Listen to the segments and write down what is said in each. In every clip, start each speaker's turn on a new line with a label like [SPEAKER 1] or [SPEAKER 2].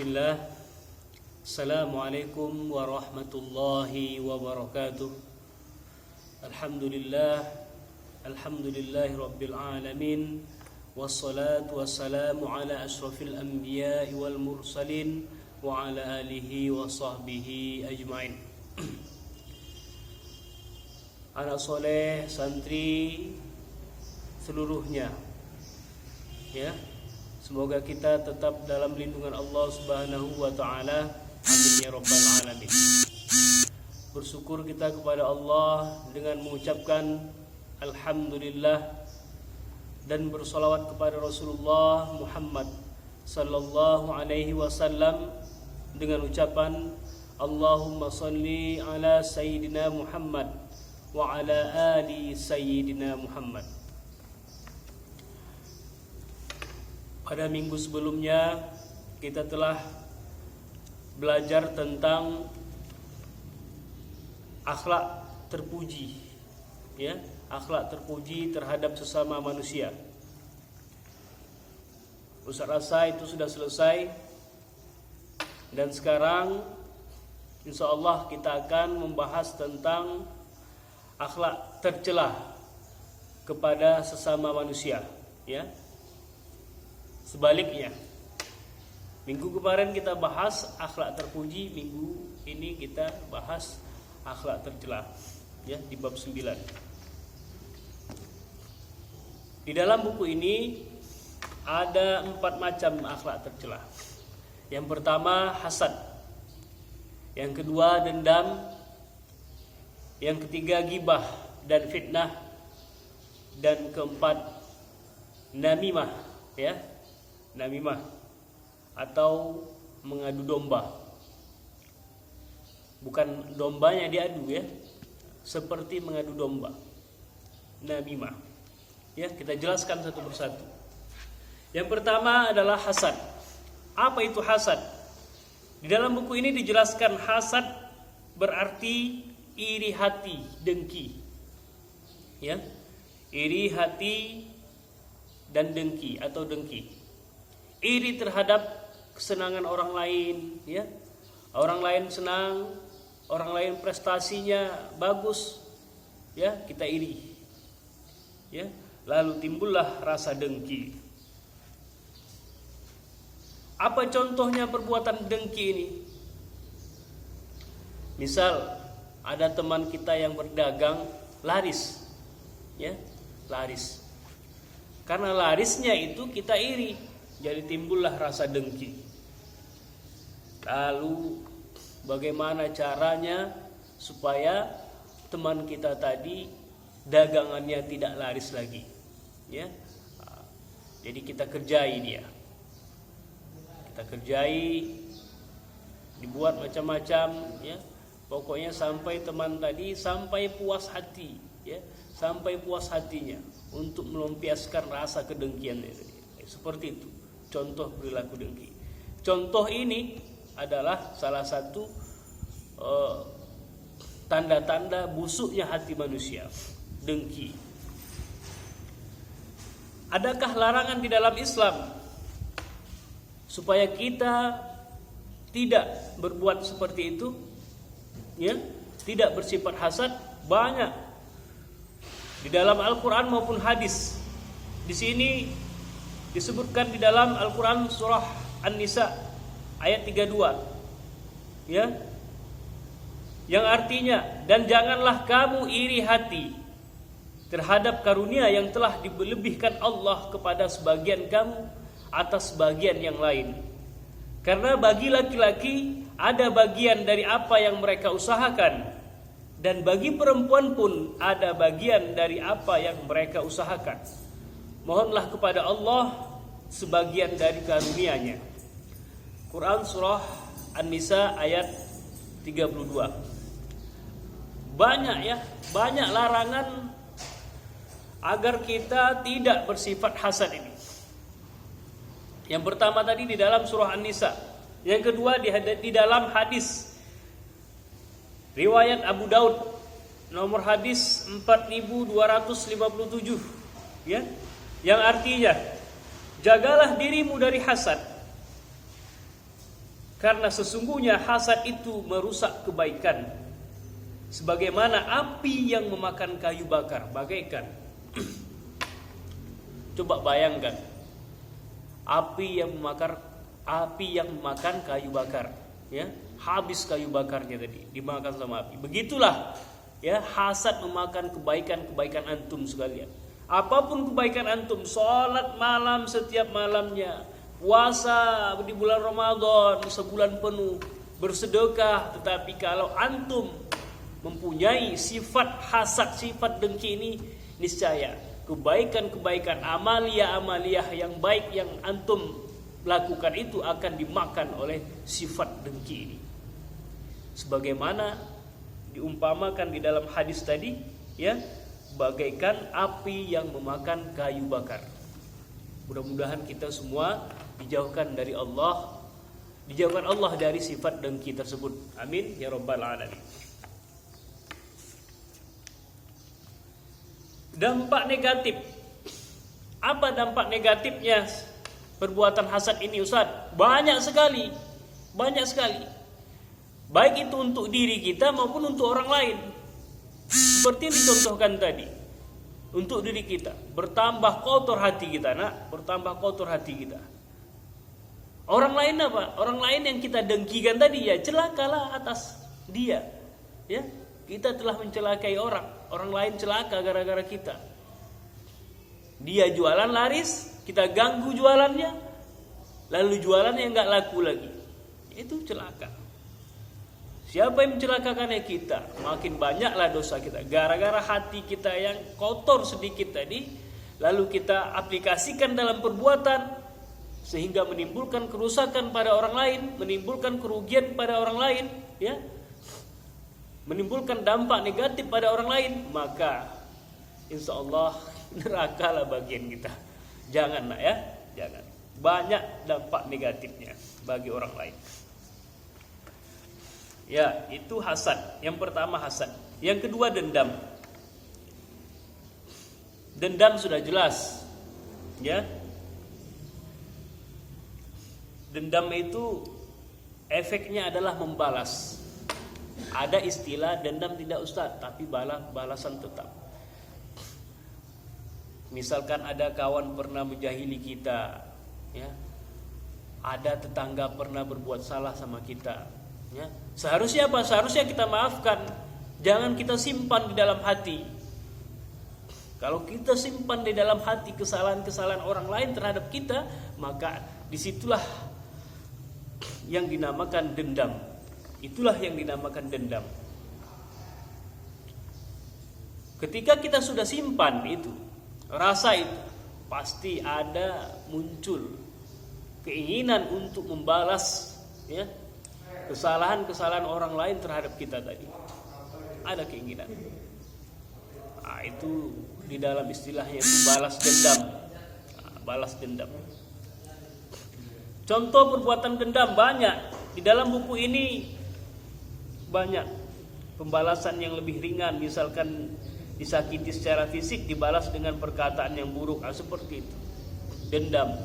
[SPEAKER 1] Bismillah. Assalamualaikum warahmatullahi wabarakatuh. Alhamdulillahi rabbil alamin. Wassalatu wassalamu ala ashrafil anbiya'i wal mursalin wa ala alihi wa sahbihi ajma'in. Anak soleh, santri seluruhnya, ya, semoga kita tetap dalam lindungan Allah Subhanahu wa taala. Amin ya rabbal alamin. Bersyukur kita kepada Allah dengan mengucapkan alhamdulillah dan bersolawat kepada Rasulullah Muhammad sallallahu alaihi wasallam dengan ucapan Allahumma salli ala sayyidina Muhammad wa ala ali sayyidina Muhammad. Pada minggu sebelumnya kita telah belajar tentang akhlak terpuji, ya, akhlak terpuji terhadap sesama manusia. Ustaz rasa itu sudah selesai, dan sekarang insyaallah kita akan membahas tentang akhlak tercela kepada sesama manusia, ya. Sebaliknya, minggu kemarin kita bahas akhlak terpuji, minggu ini kita bahas akhlak tercela, ya, di bab 9. Di dalam buku ini ada 4 macam akhlak tercela. Yang pertama hasad, yang kedua dendam, yang ketiga ghibah dan fitnah, dan keempat namimah, ya, namimah atau mengadu domba. Bukan dombanya diadu, ya, seperti mengadu domba, namimah. Ya, kita jelaskan satu persatu. Yang pertama adalah hasad. Apa itu hasad? Di dalam buku ini dijelaskan hasad berarti iri hati, dengki. Ya, iri hati dan dengki atau dengki. Iri terhadap kesenangan orang lain, ya. Orang lain senang, orang lain prestasinya bagus, ya, kita iri. Ya, lalu timbullah rasa dengki. Apa contohnya perbuatan dengki ini? Misal ada teman kita yang berdagang laris, ya, laris. Karena larisnya itu kita iri, jadi timbullah rasa dengki. Lalu bagaimana caranya supaya teman kita tadi dagangannya tidak laris lagi, ya? Jadi kita kerjai dia. Kita kerjai, dibuat macam-macam, ya. Pokoknya sampai teman tadi sampai puas hati, ya, sampai puas hatinya untuk melampiaskan rasa kedengkiannya tadi. Seperti itu contoh perilaku dengki. Contoh ini adalah salah satu tanda-tanda busuknya hati manusia, dengki. Adakah larangan di dalam Islam supaya kita tidak berbuat seperti itu? Ya, tidak bersifat hasad. Banyak di dalam Al-Quran maupun hadis. Di sini disebutkan di dalam Al-Quran surah An-Nisa ayat 32, ya, yang artinya, dan janganlah kamu iri hati terhadap karunia yang telah dilebihkan Allah kepada sebagian kamu atas bagian yang lain. Karena bagi laki-laki ada bagian dari apa yang mereka usahakan, dan bagi perempuan pun ada bagian dari apa yang mereka usahakan. Mohonlah kepada Allah sebagian dari karunia-Nya. Quran surah An-Nisa ayat 32. Banyak, ya, banyak larangan agar kita tidak bersifat hasad ini. Yang pertama tadi di dalam surah An-Nisa. Yang kedua di dalam hadis riwayat Abu Daud nomor hadis 4257, ya, yang artinya jagalah dirimu dari hasad, Karena sesungguhnya hasad itu merusak kebaikan. Sebagaimana api yang memakan kayu bakar, bagaikan. Coba bayangkan, api yang memakan kayu bakar, ya, habis kayu bakarnya tadi dimakan sama api. Begitulah, ya, hasad memakan kebaikan antum sekalian. Apapun kebaikan antum, sholat malam setiap malamnya, puasa di bulan Ramadan sebulan penuh, bersedekah, tetapi kalau antum mempunyai sifat hasad, sifat dengki ini, niscaya kebaikan-kebaikan, amalia-amalia yang baik yang antum lakukan itu akan dimakan oleh sifat dengki ini. Sebagaimana diumpamakan di dalam hadis tadi, ya, bagaikan api yang memakan kayu bakar. Mudah-mudahan kita semua dijauhkan Allah dari sifat dengki tersebut. Amin ya rabbal alamin. Dampak negatif. Apa dampak negatifnya perbuatan hasad ini, Ustaz? Banyak sekali. Baik itu untuk diri kita maupun untuk orang lain. Seperti yang dicontohkan tadi. Untuk diri kita, bertambah kotor hati kita, bertambah kotor hati kita. Orang lain apa? Orang lain yang kita dengkikan tadi, ya celakalah atas dia. Ya, kita telah mencelakai orang lain celaka gara-gara kita. Dia jualan laris, kita ganggu jualannya, lalu jualannya nggak laku lagi. Itu celaka. Siapa yang mencelakakannya? Kita. Makin banyaklah dosa kita gara-gara hati kita yang kotor sedikit tadi, lalu kita aplikasikan dalam perbuatan sehingga menimbulkan kerusakan pada orang lain, menimbulkan kerugian pada orang lain, ya, menimbulkan dampak negatif pada orang lain, maka insya Allah nerakalah bagian kita. Jangan, ya, jangan. Banyak dampak negatifnya bagi orang lain. Ya, itu hasad. Yang pertama hasad. Yang kedua dendam. Dendam sudah jelas, ya. Dendam itu efeknya adalah membalas. Ada istilah dendam tidak Ustaz, tapi balasan tetap. Misalkan ada kawan pernah menjahili kita, ya. Ada tetangga pernah berbuat salah sama kita, ya. Seharusnya apa? Seharusnya kita maafkan. Jangan kita simpan di dalam hati. Kalau kita simpan di dalam hati kesalahan-kesalahan orang lain terhadap kita, maka disitulah yang dinamakan dendam. Itulah yang dinamakan dendam. Ketika kita sudah simpan itu, rasa itu, pasti ada muncul keinginan untuk membalas, ya, kesalahan-kesalahan orang lain terhadap kita tadi. Ada keinginan. Nah, itu di dalam istilahnya itu balas dendam. Balas dendam. Contoh perbuatan dendam banyak. Di dalam buku ini banyak pembalasan yang lebih ringan. Misalkan disakiti secara fisik dibalas dengan perkataan yang buruk. Seperti itu. Dendam.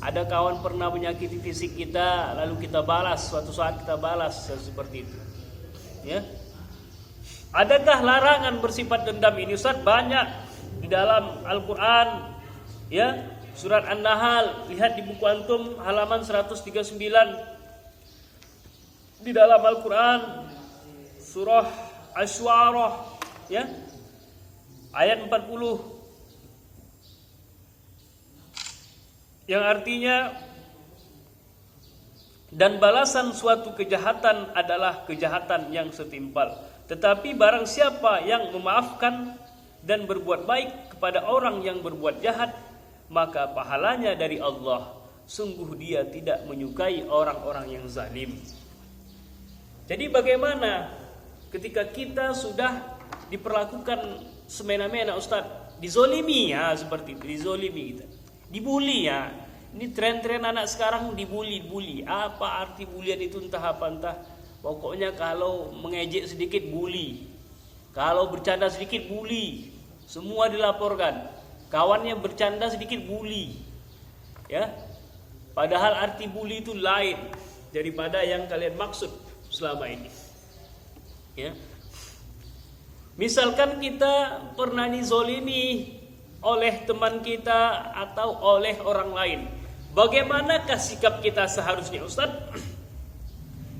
[SPEAKER 1] Ada kawan pernah menyakiti fisik kita, lalu kita balas, suatu saat kita balas seperti itu. Ya. Adakah larangan bersifat dendam ini, Ustaz? Banyak di dalam Al-Qur'an, ya. Surat An-Nahl, lihat di buku antum halaman 139. Di dalam Al-Qur'an surah Asy-Syu'ara, ya. Ayat 40. Yang artinya, dan balasan suatu kejahatan adalah kejahatan yang setimpal. Tetapi barang siapa yang memaafkan dan berbuat baik kepada orang yang berbuat jahat, maka pahalanya dari Allah. Sungguh dia tidak menyukai orang-orang yang zalim. Jadi bagaimana ketika kita sudah diperlakukan semena-mena, Ustaz, dizolimi, ya, seperti itu, dizolimi kita. Dibully, ya. Ini tren-tren anak sekarang dibully. Apa arti bulian itu entah apa entah. Pokoknya kalau mengejek sedikit bully. Kalau bercanda sedikit bully. Semua dilaporkan. Kawannya bercanda sedikit bully. Ya. Padahal arti bully itu lain. daripada yang kalian maksud selama ini. Ya. Misalkan kita pernah dizolimi oleh teman kita atau oleh orang lain, bagaimanakah sikap kita seharusnya, Ustaz?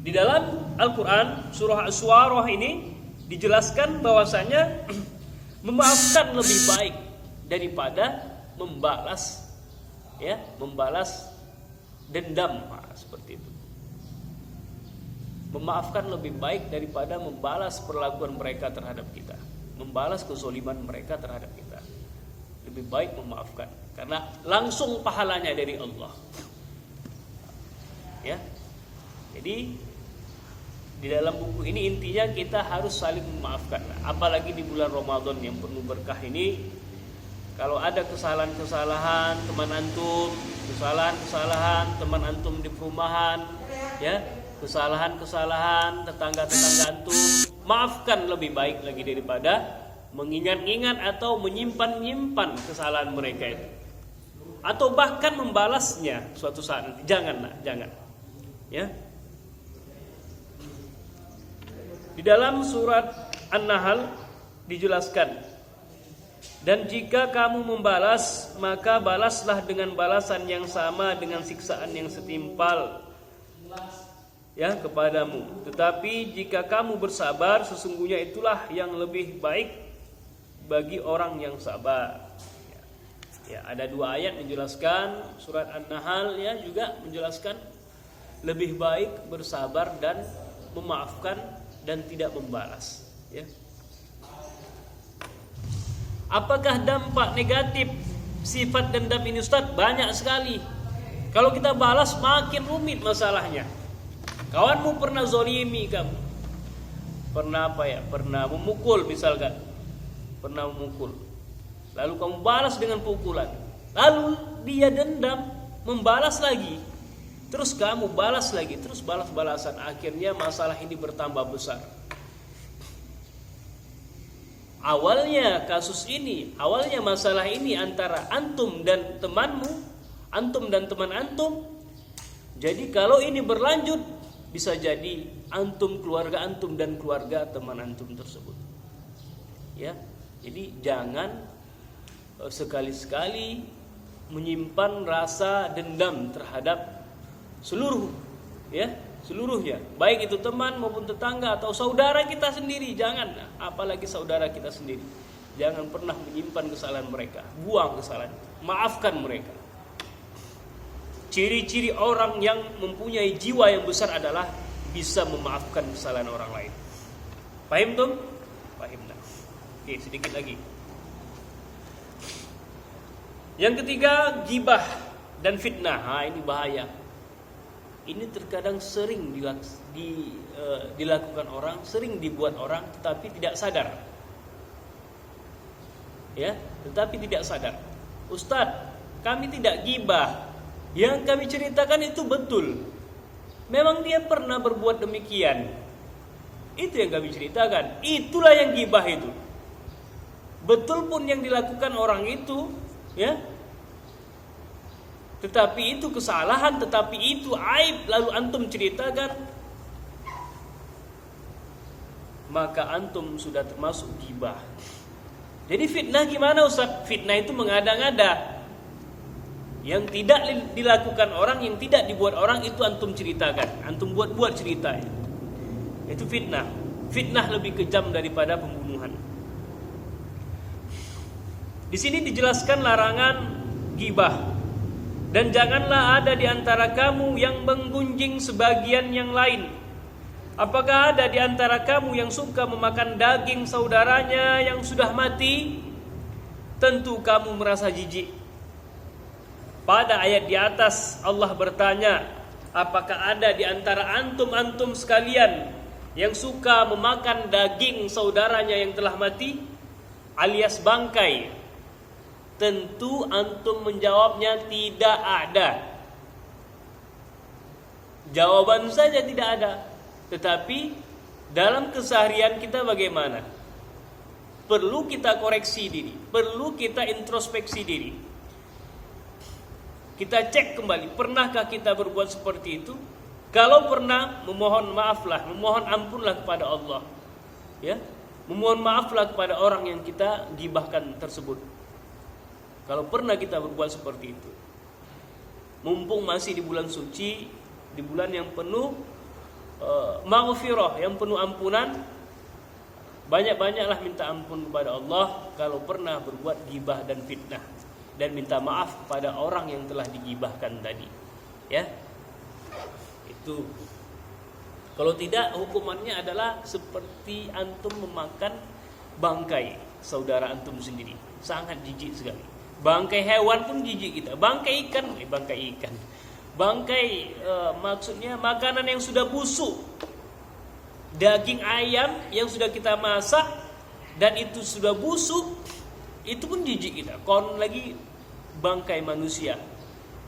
[SPEAKER 1] Di dalam Al-Quran surah Asy-Syu'ara ini dijelaskan bahwasanya memaafkan lebih baik daripada membalas dendam, seperti itu. Memaafkan lebih baik daripada membalas perlakuan mereka terhadap kita, membalas kezoliman mereka terhadap kita. Lebih baik memaafkan karena langsung pahalanya dari Allah. Ya. Jadi di dalam buku ini intinya kita harus saling memaafkan. Apalagi di bulan Ramadan yang penuh berkah ini, kalau ada kesalahan-kesalahan teman antum, kesalahan-kesalahan teman antum di perumahan, ya, kesalahan-kesalahan tetangga-tetangga antum, maafkan lebih baik lagi daripada mengingat-ingat atau menyimpan-nyimpan kesalahan mereka itu, atau bahkan membalasnya suatu saat nanti. Jangan. Ya. Di dalam surat An-Nahl dijelaskan, dan jika kamu membalas, maka balaslah dengan balasan yang sama dengan siksaan yang setimpal ya kepadamu. Tetapi jika kamu bersabar, sesungguhnya itulah yang lebih baik bagi orang yang sabar. Ya, ada dua ayat menjelaskan, surat An-Nahl ya juga menjelaskan lebih baik bersabar dan memaafkan dan tidak membalas. Ya. Apakah dampak negatif sifat dendam ini, Ustaz? Banyak sekali. Kalau kita balas makin rumit masalahnya. Kawanmu pernah zolimi kamu, pernah pernah memukul misalkan, pernah memukul, lalu kamu balas dengan pukulan, lalu dia dendam, membalas lagi, terus kamu balas lagi, terus balas-balasan, akhirnya masalah ini bertambah besar. Awalnya masalah ini antara antum dan temanmu, antum dan teman antum. Jadi kalau ini berlanjut, bisa jadi antum, keluarga antum dan keluarga teman antum tersebut. Ya, jadi jangan sekali-sekali menyimpan rasa dendam terhadap seluruhnya, baik itu teman maupun tetangga atau saudara kita sendiri. Jangan, apalagi saudara kita sendiri. Jangan pernah menyimpan kesalahan mereka, buang kesalahan, maafkan mereka. Ciri-ciri orang yang mempunyai jiwa yang besar adalah bisa memaafkan kesalahan orang lain. Paham tuh? Paham dah. Oke, sedikit lagi. Yang ketiga, gibah dan fitnah. Ini bahaya. Ini terkadang sering dilakukan orang, sering dibuat orang, tetapi tidak sadar. Ya, tetapi tidak sadar. Ustadz, kami tidak gibah. Yang kami ceritakan itu betul. Memang dia pernah berbuat demikian. Itu yang kami ceritakan. Itulah yang gibah itu. Betul pun yang dilakukan orang itu, ya. Tetapi itu kesalahan, tetapi itu aib, lalu antum ceritakan, maka antum sudah termasuk gibah. Jadi fitnah gimana, Ustaz? Fitnah itu mengada-ngada. Yang tidak dilakukan orang, yang tidak dibuat orang, itu antum ceritakan, antum buat-buat ceritanya. Itu fitnah. Fitnah lebih kejam daripada pembunuhan. Di sini dijelaskan larangan gibah. Dan janganlah ada di antara kamu yang menggunjing sebagian yang lain. Apakah ada di antara kamu yang suka memakan daging saudaranya yang sudah mati? Tentu kamu merasa jijik. Pada ayat di atas Allah bertanya, apakah ada di antara antum-antum sekalian yang suka memakan daging saudaranya yang telah mati alias bangkai? Tentu antum menjawabnya tidak ada. Jawaban saja tidak ada. Tetapi dalam keseharian kita bagaimana? Perlu kita koreksi diri, perlu kita introspeksi diri. Kita cek kembali, pernahkah kita berbuat seperti itu? Kalau pernah, memohon maaflah, memohon ampunlah kepada Allah. Ya, memohon maaflah kepada orang yang kita gibahkan tersebut. Kalau pernah kita berbuat seperti itu, mumpung masih di bulan suci, di bulan yang penuh maghfirah, yang penuh ampunan, banyak-banyaklah minta ampun kepada Allah kalau pernah berbuat gibah dan fitnah, dan minta maaf kepada orang yang telah digibahkan tadi. Ya, itu. Kalau tidak, hukumannya adalah seperti antum memakan bangkai saudara antum sendiri. Sangat jijik sekali. Bangkai hewan pun jijik kita. Bangkai ikan. Bangkai maksudnya makanan yang sudah busuk. Daging ayam yang sudah kita masak dan itu sudah busuk, itu pun jijik kita. Kon lagi bangkai manusia.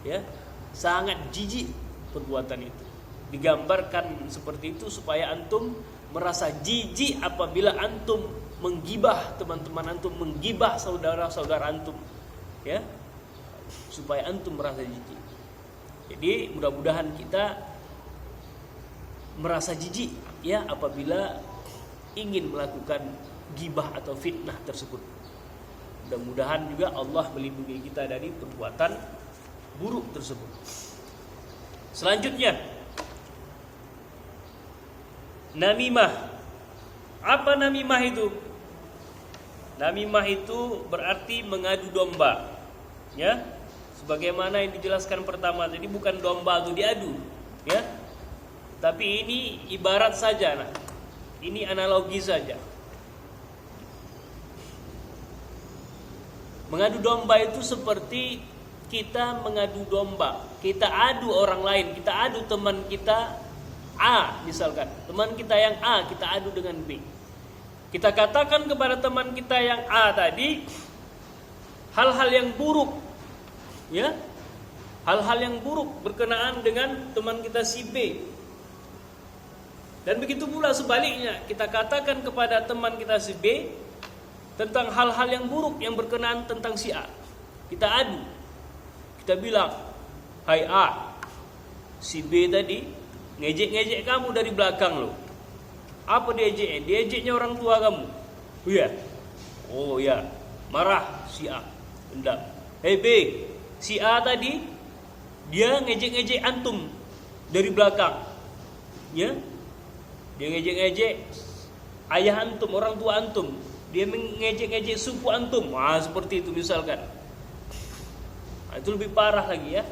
[SPEAKER 1] Ya, sangat jijik perbuatan itu. Digambarkan seperti itu supaya antum merasa jijik apabila antum menggibah teman-teman antum, menggibah saudara-saudara antum, ya, supaya antum merasa jijik. Jadi mudah-mudahan kita merasa jijik, ya, apabila ingin melakukan gibah atau fitnah tersebut. Mudah-mudahan juga Allah melindungi kita dari perbuatan buruk tersebut. Selanjutnya, namimah. Apa namimah itu? Namimah itu berarti mengadu domba. Ya, sebagaimana yang dijelaskan pertama tadi, bukan domba itu diadu, ya. Tapi ini ibarat saja, nah. Ini analogi saja. Mengadu domba itu seperti kita mengadu domba. Kita adu orang lain, kita adu teman kita A misalkan, teman kita yang A kita adu dengan B. Kita katakan kepada teman kita yang A tadi hal-hal yang buruk, ya, hal-hal yang buruk berkenaan dengan teman kita si B. Dan begitu pula sebaliknya, kita katakan kepada teman kita si B tentang hal-hal yang buruk yang berkenaan tentang si A. Kita adu, kita bilang, hai A, si B tadi ngejek-ngejek kamu dari belakang lo. Apa diejeknya? Diejeknya orang tua kamu. Oh ya. Oh ya. Marah si A. Dendam. Hei B, si A tadi dia ngejek-ngejek antum dari belakang. Ya. Dia ngejek-ngejek ayah antum, orang tua antum. Dia ngejek-ngejek suku antum. Wah, seperti itu misalkan. Nah, itu lebih parah lagi, ya,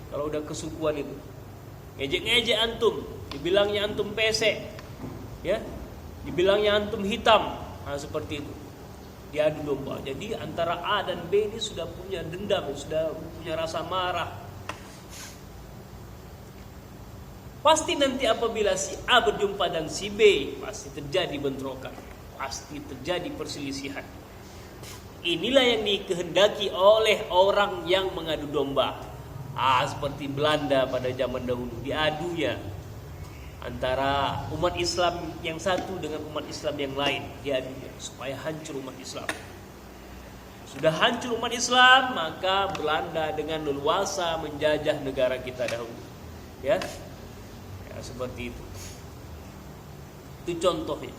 [SPEAKER 1] kalau udah kesukuan itu. Ngejek-ngejek antum, dibilangnya antum pesek, ya, dibilangnya antum hitam. Nah, seperti itu. Diadu domba. Jadi antara A dan B ini sudah punya dendam, sudah punya rasa marah. Pasti nanti apabila si A berjumpa dan si B, pasti terjadi bentrokan, pasti terjadi perselisihan. Inilah yang dikehendaki oleh orang yang mengadu domba. Seperti Belanda pada zaman dahulu, diadunya antara umat Islam yang satu dengan umat Islam yang lain, diadunya supaya hancur umat Islam. Sudah hancur umat Islam, maka Belanda dengan leluasa menjajah negara kita dahulu. Ya, seperti itu. Itu contohnya.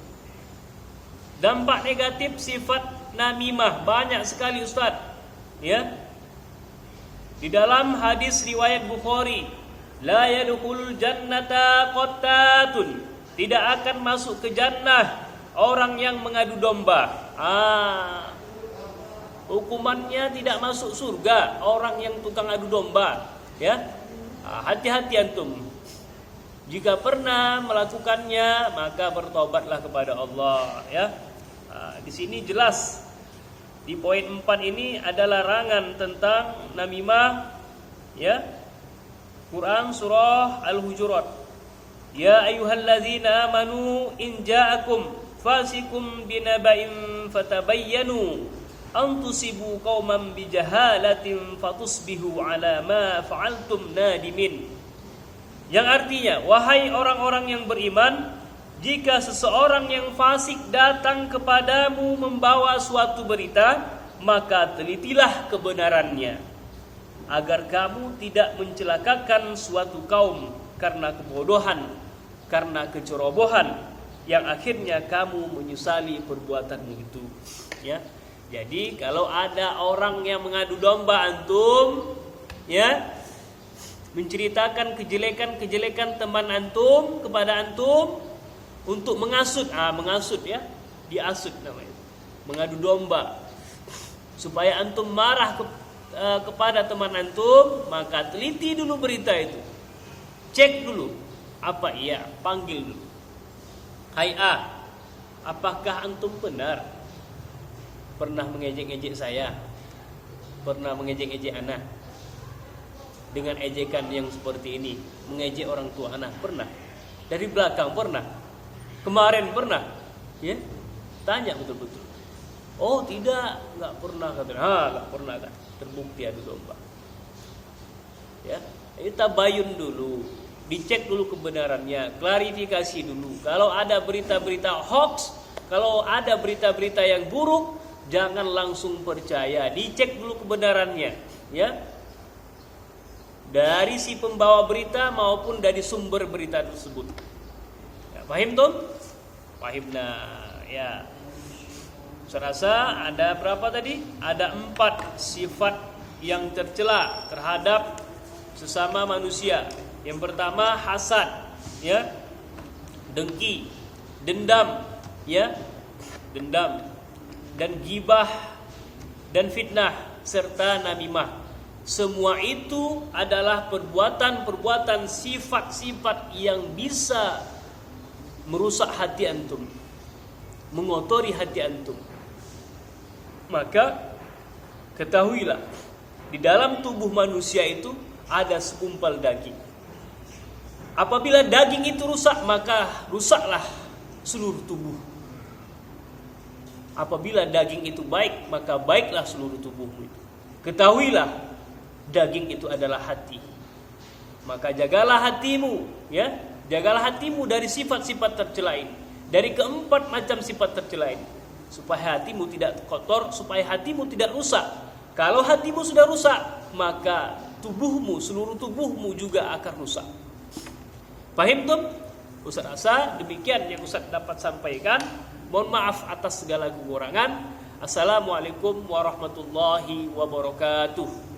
[SPEAKER 1] Dampak negatif sifat namimah banyak sekali, Ustaz. Ya. Di dalam hadis riwayat Bukhari, la yadkhulul jannata qattatun, tidak akan masuk ke jannah orang yang mengadu domba. Hukumannya tidak masuk surga orang yang tukang adu domba, ya. Hati-hati antum. Jika pernah melakukannya, maka bertobatlah kepada Allah, ya. Di sini jelas di poin 4 ini ada larangan tentang namimah, ya. Quran surah Al-Hujurat. Ya ayyuhalladzina amanu in ja'akum fasikum binaba'in fatabayyanu an tusibu qauman bijahalatin fatusbihu ala ma fa'altum nadimin. Yang artinya, wahai orang-orang yang beriman, jika seseorang yang fasik datang kepadamu membawa suatu berita, maka telitilah kebenarannya, agar kamu tidak mencelakakan suatu kaum karena kebodohan, karena kecerobohan, yang akhirnya kamu menyesali perbuatanmu itu. Ya. Jadi kalau ada orang yang mengadu domba antum, ya, menceritakan kejelekan-kejelekan teman antum kepada antum untuk mengasut, mengasut ya, diasut namanya, mengadu domba supaya antum marah kepada teman antum, maka teliti dulu berita itu, cek dulu apa iya, panggil dulu. Hai A, apakah antum benar pernah mengejek-ejek saya, pernah mengejek-ejek anak dengan ejekan yang seperti ini, mengejek orang tua anak, pernah? Dari belakang pernah? Kemarin pernah? Ya, tanya betul-betul. Oh tidak, nggak pernah katanya. Nggak pernah kan? Terbukti adu domba. Ya, kita bayun dulu, dicek dulu kebenarannya, klarifikasi dulu. Kalau ada berita-berita hoax, kalau ada berita-berita yang buruk, jangan langsung percaya, dicek dulu kebenarannya, ya. Dari si pembawa berita maupun dari sumber berita tersebut. Ya, paham tuh? Paham ya. Saya rasa ada berapa tadi? Ada 4 sifat yang tercela terhadap sesama manusia. Yang pertama hasad, ya, dengki, dendam, ya, dendam, dan gibah, dan fitnah, serta namimah. Semua itu adalah perbuatan-perbuatan, sifat-sifat yang bisa merusak hati antum, mengotori hati antum. Maka ketahuilah, di dalam tubuh manusia itu ada segumpal daging. Apabila daging itu rusak, maka rusaklah seluruh tubuh. Apabila daging itu baik, maka baiklah seluruh tubuhmu itu. Ketahuilah, daging itu adalah hati. Maka jagalah hatimu, ya. Jagalah hatimu dari sifat-sifat tercela ini, dari keempat macam sifat tercela ini, supaya hatimu tidak kotor, supaya hatimu tidak rusak. Kalau hatimu sudah rusak, maka tubuhmu, seluruh tubuhmu juga akan rusak. Paham tuh? Ustaz rasa demikian yang Ustaz dapat sampaikan. Mohon maaf atas segala kekurangan. Assalamualaikum warahmatullahi wabarakatuh.